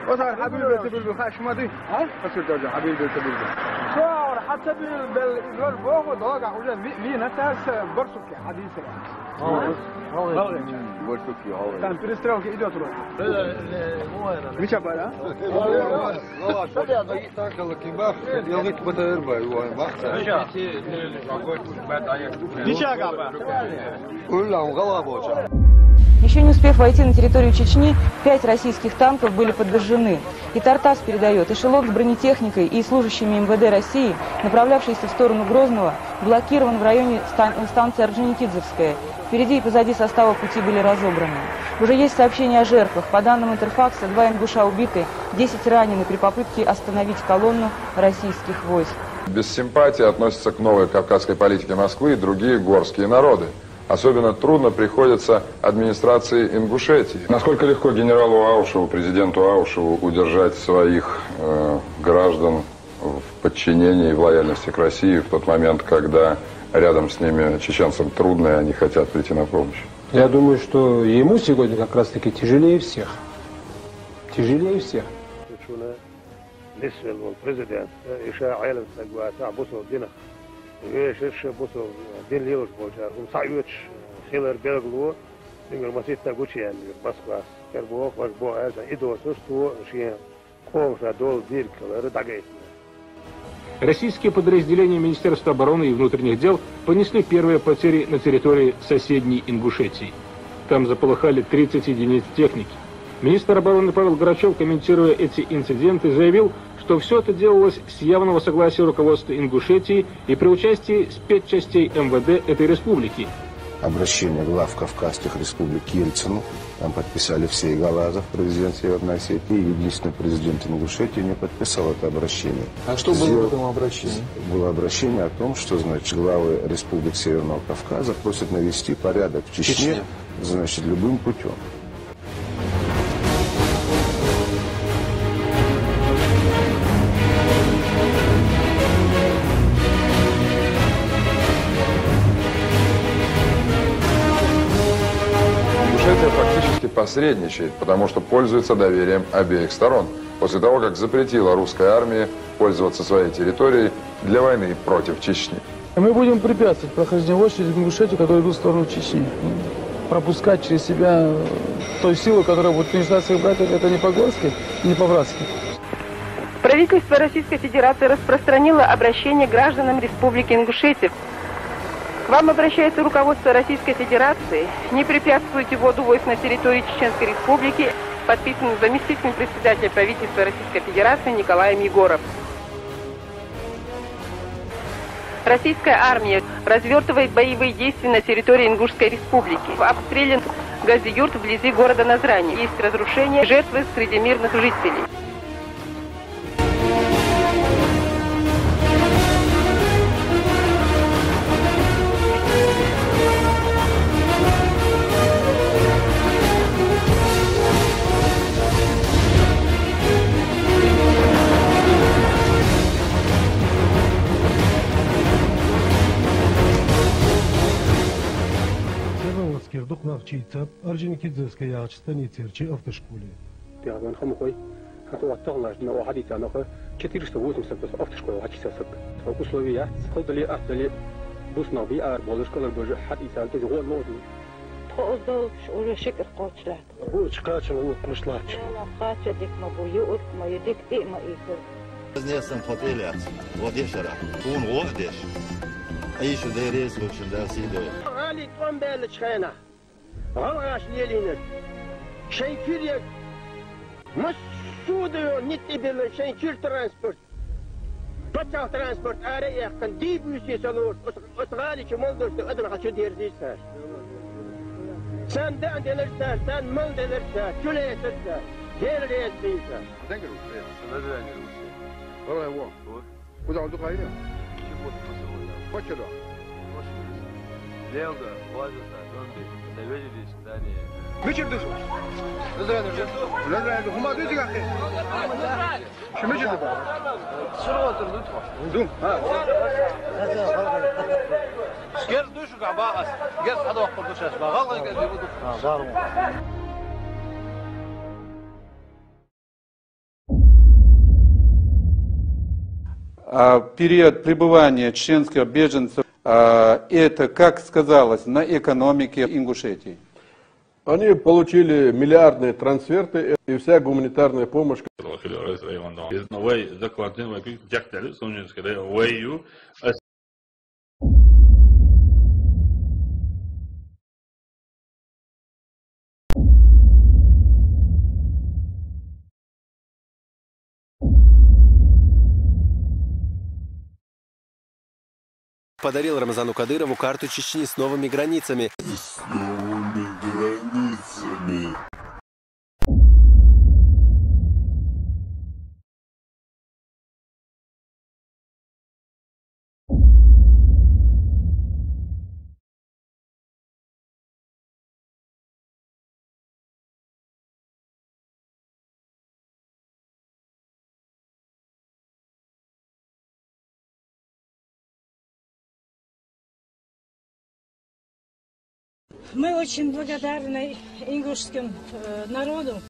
وصار حبيبي بلبل خاش ماضي ها فصل درجة حبيبي بلبل صار حتى بالإدوار فوق ودوق عوجة مين تاس برسوك حديثة برسوك هاوي كان بريستراو كي إيده تروح مش أبدا لا شو دقيقة تاكل كيما يومي تبتدر باي Еще не успев войти на территорию Чечни, 5 российских танков были подожжены. И Тартас передает, эшелон с бронетехникой и служащими МВД России, направлявшийся в сторону Грозного, блокирован в районе станции Орджоникидзевская. Впереди и позади состава пути были разобраны. Уже есть сообщения о жертвах. По данным Интерфакса, 2 ингуша убиты, 10 ранены при попытке остановить колонну российских войск. Без симпатии относятся к новой кавказской политике Москвы и другие горские народы. Особенно трудно приходится администрации Ингушетии. Насколько легко генералу Аушеву, президенту Аушеву удержать своих граждан в подчинении и в лояльности к России в тот момент, когда рядом с ними чеченцам трудно, и они хотят прийти на помощь? Я думаю, что ему сегодня как раз-таки тяжелее всех. Тяжелее всех. Российские подразделения Министерства обороны и внутренних дел понесли первые потери на территории соседней Ингушетии. Там заполыхали 30 единиц техники. Министр обороны Павел Грачев, комментируя эти инциденты, заявил, что все это делалось с явного согласия руководства Ингушетии и при участии спецчастей МВД этой республики. Обращение глав Кавказских республик к Ельцину. Там подписали все: и Галазов, президент Северной Осетии, и единственный президент Ингушетии не подписал это обращение. А что было в этом обращении? Было обращение о том, что, значит, главы республик Северного Кавказа просят навести порядок в Чечне, значит, любым путем. Фактически посредничает, потому что пользуется доверием обеих сторон. После того, как запретила русской армии пользоваться своей территорией для войны против Чечни. Мы будем препятствовать прохождению войск через Ингушетию, которые идут в сторону Чечни. Пропускать через себя той силу, которая будет принесла своих братьев, это не по-горски, не по-братски. Правительство Российской Федерации распространило обращение гражданам Республики Ингушетия. К вам обращается руководство Российской Федерации. Не препятствуйте вводу войск на территории Чеченской Республики. Подписано заместителем председателя правительства Российской Федерации Николаем Егоров. Российская армия развертывает боевые действия на территории Ингушской Республики. Обстрелян газоюрт вблизи города Назрани. Есть разрушения, жертвы среди мирных жителей. Скирдук навчиться, Орджоникидзевская ягчество терчи автошколе. Тяган хамухой, хату отталнаш на вахадита нахо 480 автошкола хачисасак. Условия خذ أفضل بوسنا بيار بولش كلر بوجه حديثا كذا هو الموضوع. تقدر شو شكر قاتلات. بوش قاتل مشلاتش. قاتل ديك ما بيوقف ما يديك دي ما يكر. ناسم خطيلات وديش راه كون وحدش. أي شو دايريس وش داسيدو. علي قام بالش خينا. غاش ليلينك. شيء كيريك. مش شو ده نتي بال شيء كير ترانسبورت. بتاع ترانسبورت أريح كان ديب مشي سلوش أتغالي كمال دوست أدنى خشوا ديرزيساش. سان دان دلرساش سان مال دلرساش كل يسرساش دير ديرزيساش. دنقلوا سنة والله هو وده عنده قايلة فكروا Lelda, Vazasa, Dondi, Savejidis, Dani. مشي بدوسو لا هما دوزي قاعدين شو مشي دابا شنو تردوا ندوم سكير دوشو كاع باقص سكير هذا وقت دوش غلط قال لي период пребывания чеченских беженцев, это как сказалось на экономике Ингушетии? Они получили миллиардные трансферты и вся гуманитарная помощь. Подарил Рамзану Кадырову карту Чечни с новыми границами. Мы очень благодарны ингушскому народу.